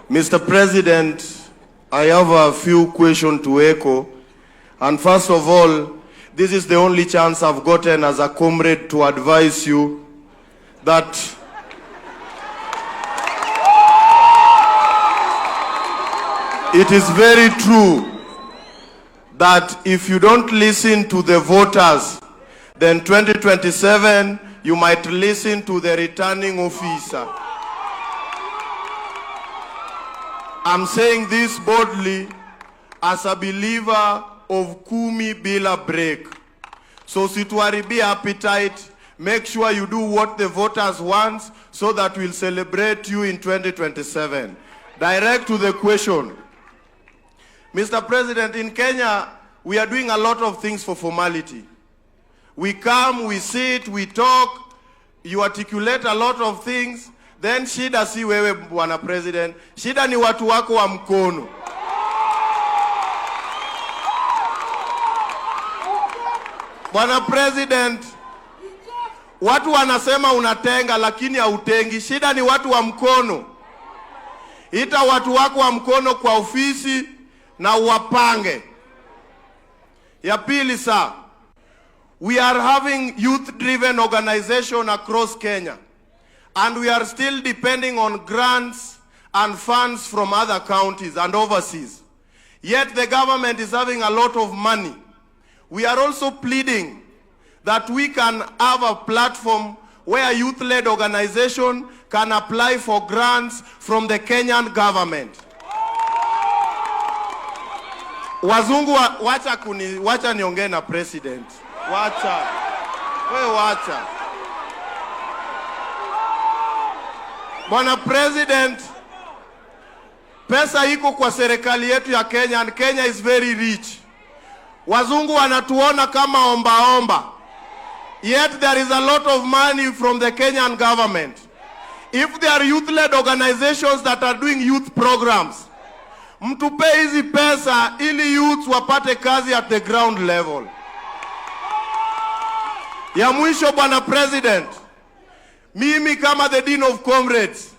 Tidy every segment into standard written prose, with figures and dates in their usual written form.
Mr. President, I have a few questions to echo. And first of all, this is the only chance I've gotten as a comrade to advise you that it is very true that if you don't listen to the voters, then 2027, you might listen to the returning officer. I'm saying this boldly as a believer of kumi bila break. So Usituharibie appetite. Make sure you do what the voters want so that we'll celebrate you in 2027. Direct to the question. Mr. President, in Kenya, we are doing a lot of things for formality. We come, we sit, we talk, you articulate a lot of things, then shida si wewe Bwana President, shida ni watu wako wa mkono. Bwana President, watu wanasema unatenga lakini hautengi, shida ni watu wa mkono. Ita watu wako wa mkono kwa ofisi na uwapange. Ya pili sir, we are having youth-driven organization across Kenya, and we are still depending on grants and funds from other counties and overseas. Yet the government is having a lot of money. We are also pleading that we can have a platform where youth-led organization can apply for grants from the Kenyan government. Wazungu wacha niongee na president. Wacha. Bwana President, pesa iko kwa serikali yetu ya Kenya, and Kenya is very rich. Wazungu wanatuona kama omba. Yet there is a lot of money from the Kenyan government. If there are youth-led organizations that are doing youth programs, mtupe hizi pesa ili youth wapate kazi at the ground level. Ya mwisho Bwana President, mimi kama the Dean of Comrades,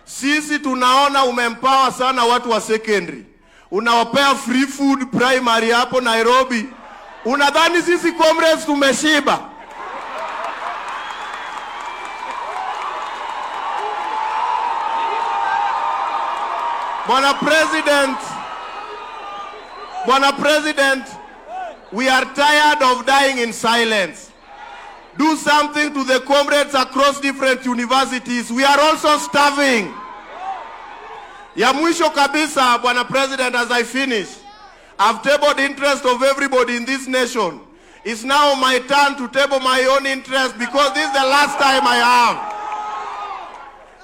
sisi tunaona umempower sana watu wa secondary. Unawapea free food primary hapo Nairobi. Unadhani sisi comrades tumeshiba? Bwana President, we are tired of dying in silence. Do something to the comrades across different universities. We are also starving. Ya mwisho kabisa, Bwana President, as I finish, I've tabled interest of everybody in this nation. It's now my turn to table my own interest because this is the last time I have.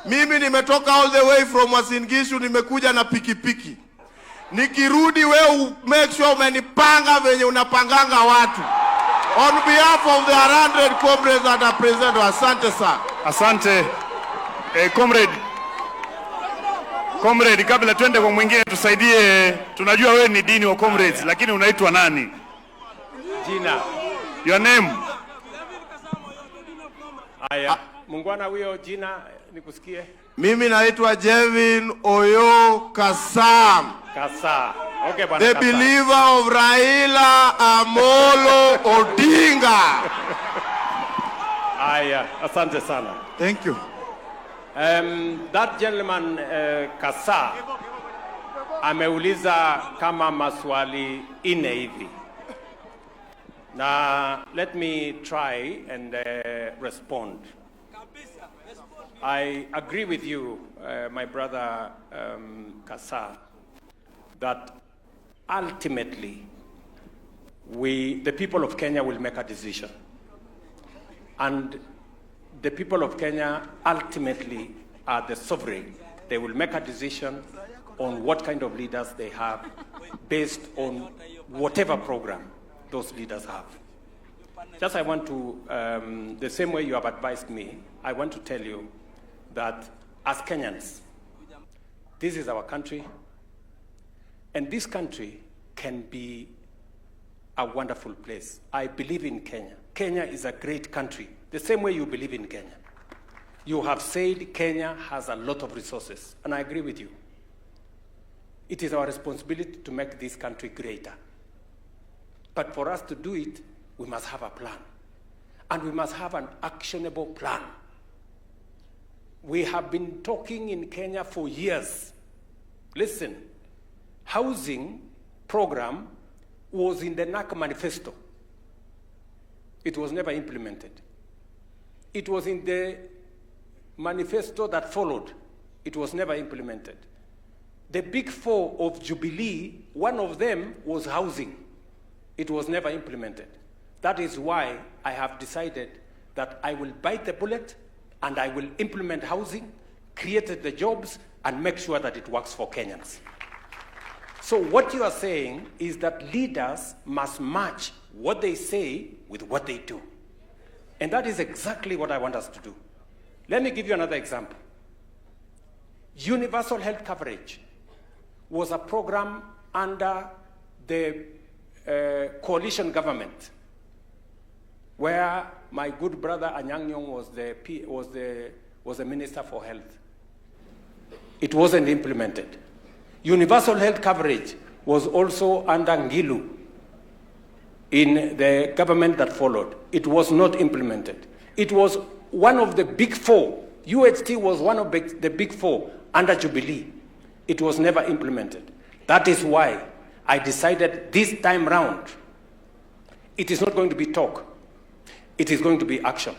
Mimi nimetoka all the way from Uasin Gishu, nimekuja na pikipiki. Nikirudi wewe make sure umenipanga venye unapanganga watu. On behalf of the 100 comrades that are present, asante sir. Asante. Comrade, kabla twende kwa mwingine tusaidie, tunajua wewe ni Dean wa Comrades, lakini unaitwa nani? Jina. Your name? Aya, mungwana huyo jina nikusikie. Mimi naitwa Jevin Oyo Kasam. Kasa. Okay, bwana The Kasa. believer of Raila Amolo Odinga. Aya, asante sana. Thank you. That gentleman Kasa ameuliza kama maswali ine hivi. Na let me try and respond. I agree with you, my brother Kasa, that ultimately the people of Kenya will make a decision. And the people of Kenya ultimately are the sovereign. They will make a decision on what kind of leaders they have based on whatever program those leaders have. Just I want to, the same way you have advised me, I want to tell you that as Kenyans, this is our country, and this country can be a wonderful place. I believe in Kenya. Kenya is a great country, the same way you believe in Kenya. You have said Kenya has a lot of resources, and I agree with you. It is our responsibility to make this country greater. But for us to do it, we must have a plan. And we must have an actionable plan. We have been talking in Kenya for years. Listen, housing program was in the NAC manifesto. It was never implemented. It was in the manifesto that followed. It was never implemented. The big four of Jubilee, one of them was housing. It was never implemented. That is why I have decided that I will bite the bullet and I will implement housing, create the jobs, and make sure that it works for Kenyans. So what you are saying is that leaders must match what they say with what they do. And that is exactly what I want us to do. Let me give you another example. Universal health coverage was a program under the coalition government, where my good brother Anyang' Nyong'o was the Minister for Health. It wasn't implemented. Universal health coverage was also under Ngilu in the government that followed. It was not implemented. It was one of the big four. UHT was one of the big four under Jubilee. It was never implemented. That is why I decided this time round, it is not going to be talk. It is going to be action.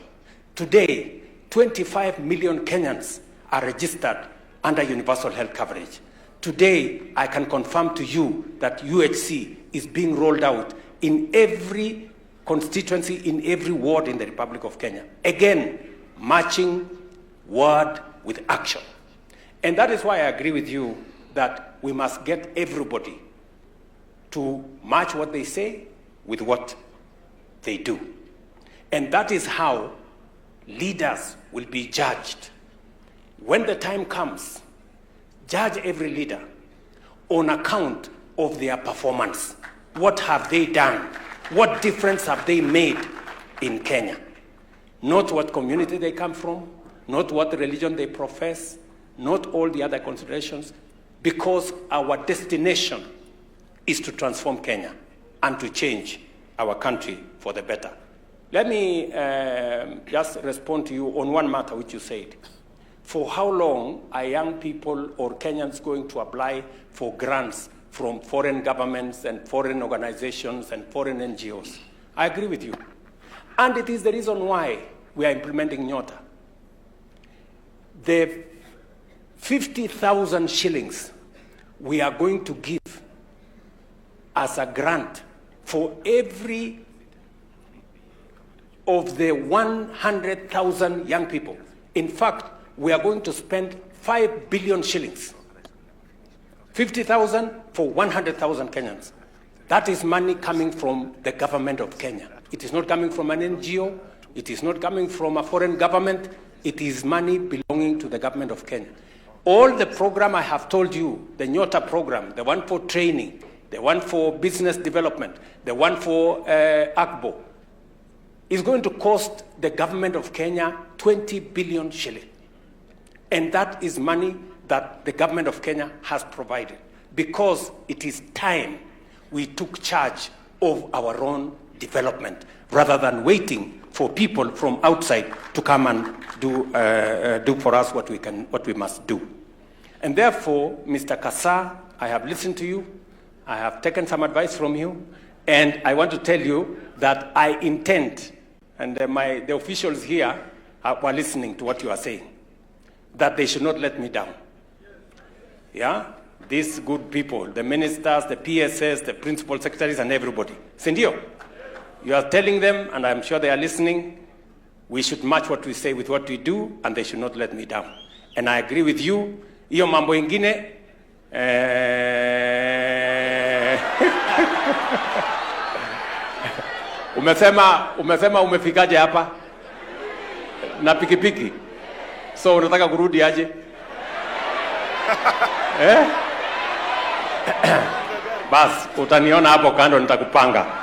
Today, 25 million Kenyans are registered under universal health coverage. Today, I can confirm to you that UHC is being rolled out in every constituency, in every ward in the Republic of Kenya. Again, matching word with action. And that is why I agree with you that we must get everybody to match what they say with what they do. And that is how leaders will be judged. When the time comes, judge every leader on account of their performance. What have they done? What difference have they made in Kenya? Not what community they come from, not what religion they profess, not all the other considerations, because our destination is to transform Kenya and to change our country for the better. Let me just respond to you on one matter which you said. For how long are young people or Kenyans going to apply for grants from foreign governments and foreign organizations and foreign NGOs? I agree with you. And it is the reason why we are implementing Nyota. The 50,000 shillings we are going to give as a grant for every of the 100,000 young people. In fact, we are going to spend 5 billion shillings. 50,000 for 100,000 Kenyans. That is money coming from the government of Kenya. It is not coming from an NGO. It is not coming from a foreign government. It is money belonging to the government of Kenya. All the program I have told you, the Nyota program, the one for training, the one for business development, the one for ACBO, is going to cost the government of Kenya 20 billion shillings. And that is money that the government of Kenya has provided, because it is time we took charge of our own development rather than waiting for people from outside to come and do for us what we must do. And therefore, Mr. Kasa, I have listened to you, I have taken some advice from you, and I want to tell you that I intend, and the officials here were listening to what you are saying, that they should not let me down. Yeah? These good people, the ministers, the PSS, the principal secretaries, and everybody. Sindio, you are telling them, and I'm sure they are listening, we should match what we say with what we do, and they should not let me down. And I agree with you. Iyo mambo ingine, umesema umefikaje hapa na pikipiki, so unataka kurudi aje? Bas, utaniona hapo kando, nitakupanga.